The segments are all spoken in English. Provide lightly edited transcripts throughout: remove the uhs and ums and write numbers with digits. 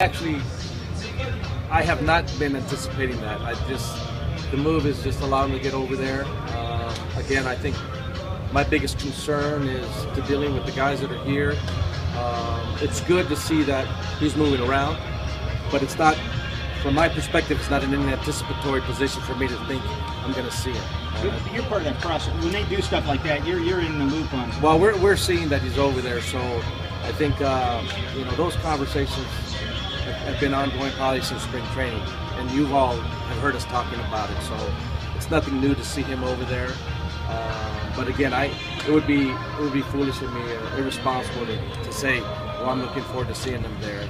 Actually, I have not been anticipating that. The move is just allowing him to get over there. Again, I think my biggest concern is to dealing with the guys that are here. It's good to see that he's moving around, but it's not, from my perspective, it's not in an anticipatory position for me to think I'm going to see him. You're part of that process. When they do stuff like that, you're in the loop on it. Well, we're seeing that he's over there, so I think those conversations have been ongoing probably since spring training, and you've all have heard us talking about it. So it's nothing new to see him over there. But again, it would be foolish of me, irresponsible to say, well, I'm looking forward to seeing him there.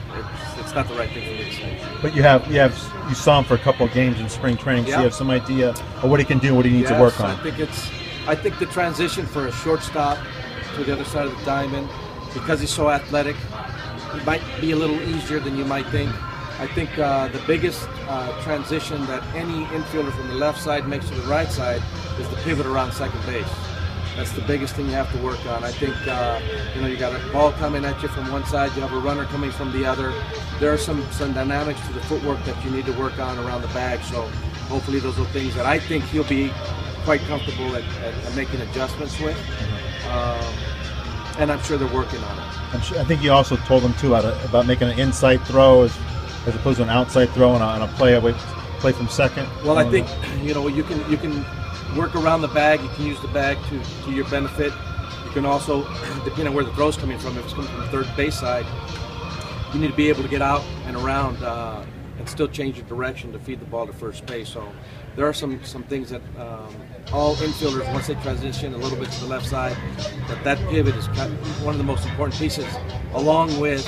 It's not the right thing for me to say. But you saw him for a couple of games in spring training, so you have some idea of what he can do, what he needs to work on. I think the transition for a shortstop to the other side of the diamond, because he's so athletic, it might be a little easier than you might think. I think the biggest transition that any infielder from the left side makes to the right side is the pivot around second base. That's the biggest thing you have to work on. I think you got a ball coming at you from one side, you have a runner coming from the other. There are some dynamics to the footwork that you need to work on around the bag. So hopefully those are things that I think he'll be quite comfortable at making adjustments with. And I'm sure they're working on it. I think you also told them too about making an inside throw as opposed to an outside throw on a play from second. Well, I think you can work around the bag. You can use the bag to your benefit. You can also, depending on where the throw's coming from, if it's coming from the third base side, you need to be able to get out and around and still change your direction to feed the ball to first base. So there are some things that all infielders, once they transition a little bit to the left side, that pivot is one of the most important pieces, along with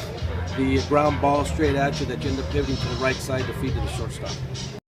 the ground ball straight at you that you end up pivoting to the right side to feed to the shortstop.